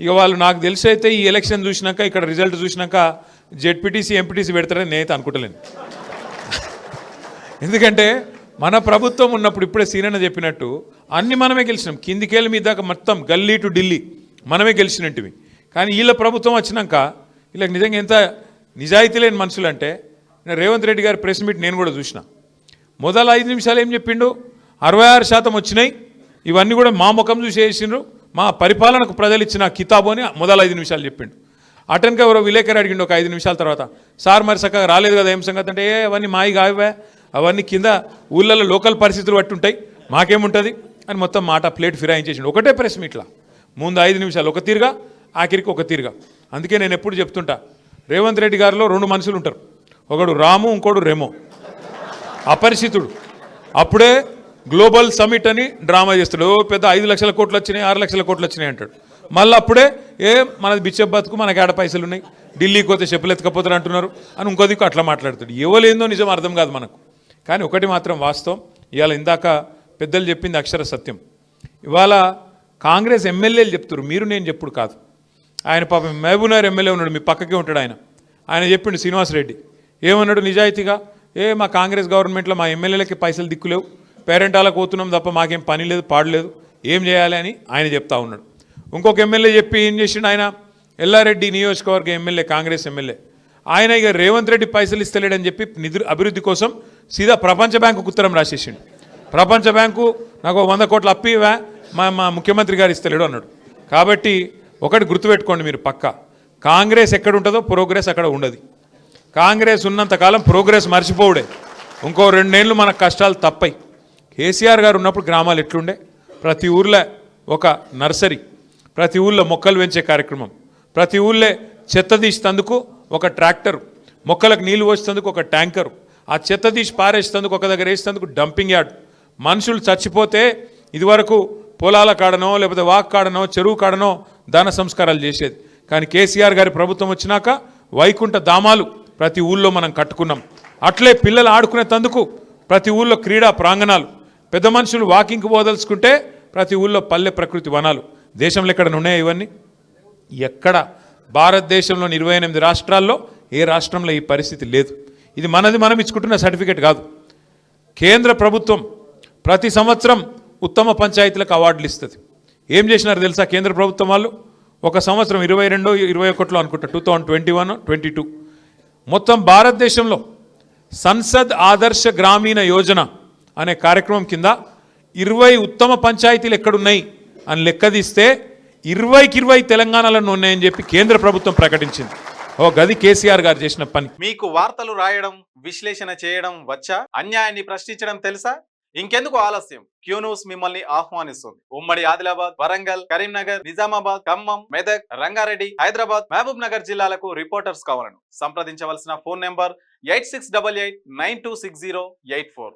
ఇక వాళ్ళు నాకు తెలిసి అయితే ఈ ఎలక్షన్ చూసినాక ఇక్కడ రిజల్ట్ చూసినాక జెడ్పీటీసీ ఎంపీటీసీ పెడతారని నేనైతే అనుకుంటలేను. ఎందుకంటే మన ప్రభుత్వం ఉన్నప్పుడు ఇప్పుడే సీనన్న చెప్పినట్టు అన్ని మనమే గెలిచినాం, కిందికేళ్ళ మీద దాకా మొత్తం గల్లీ టు ఢిల్లీ మనమే గెలిచినట్టువి. కానీ వీళ్ళ ప్రభుత్వం వచ్చినాక వీళ్ళకి నిజంగా ఎంత నిజాయితీ లేని మనుషులు అంటే, రేవంత్ రెడ్డి గారి ప్రెస్ మీట్ నేను కూడా చూసిన. మొదలు 5 నిమిషాలు ఏం చెప్పిండు, 66% వచ్చినాయి, ఇవన్నీ కూడా మా ముఖం చూసి వేసిండ్రు, మా పరిపాలనకు ప్రజలు ఇచ్చిన కితాబు అని మొదలు 5 నిమిషాలు చెప్పిండు. అటెన్గా ఎవరో విలేకరు అడిగిండు ఒక 5 నిమిషాల తర్వాత, సార్ మరి చక్కగా రాలేదు కదా ఏం సంగతి అంటే, అవన్నీ మాయి కావే, అవన్నీ కింద ఊళ్ళలో లోకల్ పరిస్థితులు బట్టి ఉంటాయి, మాకేముంటుంది అని మొత్తం మాట ప్లేట్ ఫిరాయించేసిండు. ఒకటే ప్రెస్ మీట్లా ముందు 5 నిమిషాలు ఒక తీరుగా, ఆఖరికి ఒక తీరుగా. అందుకే నేను ఎప్పుడు చెప్తుంటా, రేవంత్ రెడ్డి గారిలో 2 మనుషులు ఉంటారు, ఒకడు రాము, ఇంకోడు రెమో, అపరిచితుడు. అప్పుడే గ్లోబల్ సమిట్ అని డ్రామా చేస్తాడు, పెద్ద 5 లక్షల కోట్లు వచ్చినాయి, 6 లక్షల కోట్లు వచ్చినాయి అంటాడు. మళ్ళీ అప్పుడే మనది బిచ్చ బతుకు, మనకి ఆడ పైసలు ఉన్నాయి, ఢిల్లీకి పోతే చెప్పులు ఎత్తుకపోతారు అంటున్నారు అని ఇంకో దిక్కు అట్లా మాట్లాడుతాడు. ఎవలేందో నిజం అర్థం కాదు మనకు. కానీ ఒకటి మాత్రం వాస్తవం, ఇవాళ ఇందాక పెద్దలు చెప్పింది అక్షర సత్యం. ఇవాళ కాంగ్రెస్ ఎమ్మెల్యేలు చెప్తారు, మీరు నేను చెప్పుడు కాదు. ఆయన పాపం మహబూబ్నగర్ ఎమ్మెల్యే ఉన్నాడు, మీ పక్కకే ఉంటాడు ఆయన చెప్పిండు శ్రీనివాసరెడ్డి ఏమన్నాడు నిజాయితీగా, మా కాంగ్రెస్ గవర్నమెంట్లో మా ఎమ్మెల్యేలకి పైసలు దిక్కులేవు, పేరెంటాలకు పోతున్నాం తప్ప మాకేం పని లేదు పాడలేదు, ఏం చేయాలి అని ఆయన చెప్తా ఉన్నాడు. ఇంకొక ఎమ్మెల్యే చెప్పి ఏం చేసిండు, ఆయన ఎల్లారెడ్డి నియోజకవర్గ ఎమ్మెల్యే, కాంగ్రెస్ ఎమ్మెల్యే, ఆయన ఇక రేవంత్ రెడ్డి పైసలు ఇస్తలేడని చెప్పి అభివృద్ధి కోసం సీదా ప్రపంచ బ్యాంకుకు ఉత్తరం రాసేసిండు. ప్రపంచ బ్యాంకు నాకు 100 కోట్ల అప్పు ఇవా, మా ముఖ్యమంత్రి గారు ఇస్తలేడు అన్నాడు. కాబట్టి ఒకటి గుర్తుపెట్టుకోండి మీరు పక్కా, కాంగ్రెస్ ఎక్కడ ఉంటుందో ప్రోగ్రెస్ అక్కడ ఉండదు. కాంగ్రెస్ ఉన్నంతకాలం ప్రోగ్రెస్ మర్చిపోవుడే. ఇంకో 2 ఏళ్ళు మనకు కష్టాలు తప్పయి. కేసీఆర్ గారు ఉన్నప్పుడు గ్రామాలు ఎట్లుండే, ప్రతి ఊర్లో ఒక నర్సరీ, ప్రతి ఊళ్ళో మొక్కలు పెంచే కార్యక్రమం, ప్రతి ఊళ్ళో చెత్త తీసేందుకు ఒక ట్రాక్టర్, మొక్కలకు నీళ్లు పోసేందుకు ఒక ట్యాంకరు, ఆ చెత్త తీసి పారేసేందుకు ఒక దగ్గర వేసేందుకు డంపింగ్ యార్డ్. మనుషులు చచ్చిపోతే ఇదివరకు పొలాల కాడనో లేకపోతే వాక్ కాడనో చెరువు కాడనో దాన సంస్కారాలు చేసేది. కానీ కేసీఆర్ గారి ప్రభుత్వం వచ్చినాక వైకుంఠ ధామాలు ప్రతి ఊళ్ళో మనం కట్టుకున్నాం. అట్లే పిల్లలు ఆడుకునేందుకు ప్రతి ఊళ్ళో క్రీడా ప్రాంగణాలు, పెద్ద మనుషులు వాకింగ్కి పోదలుచుకుంటే ప్రతి ఊళ్ళో పల్లె ప్రకృతి వనాలు. దేశంలో ఎక్కడ ఉన్నాయా ఇవన్నీ? ఎక్కడ భారతదేశంలోని 28 రాష్ట్రాల్లో ఏ రాష్ట్రంలో ఈ పరిస్థితి లేదు. ఇది మనది మనం ఇచ్చుకుంటున్న సర్టిఫికేట్ కాదు. కేంద్ర ప్రభుత్వం ప్రతి సంవత్సరం ఉత్తమ పంచాయతీలకు అవార్డులు ఇస్తుంది. ఏం చేసినారు తెలుసా కేంద్ర ప్రభుత్వం వాళ్ళు? ఒక సంవత్సరం 22-21 అనుకుంటా, 2021-22 మొత్తం భారతదేశంలో సంసద్ ఆదర్శ గ్రామీణ యోజన అనే కార్యక్రమం కింద 20 ఉత్తమ పంచాయతీలు ఎక్కడున్నాయి అని లెక్కదీస్తే 20కి 20 తెలంగాణలో ఉన్నాయని చెప్పి కేంద్ర ప్రభుత్వం ప్రకటించింది. ఓ గది కేసీఆర్ గారు చేసిన పని. మీకు వార్తలు రాయడం, విశ్లేషణ చేయడం వచ్చా? అన్యాయాన్ని ప్రశ్నించడం తెలుసా? ఇంకెందుకు ఆలస్యం? క్యూ న్యూస్ మిమ్మల్ని ఆహ్వానిస్తుంది. ఉమ్మడి ఆదిలాబాద్, వరంగల్, కరీంనగర్, నిజామాబాద్, ఖమ్మం, మెదక్, రంగారెడ్డి, హైదరాబాద్, మహబూబ్ నగర్ జిల్లాలకు రిపోర్టర్స్ కావాలను సంప్రదించవలసిన ఫోన్ నెంబర్ 8688926084.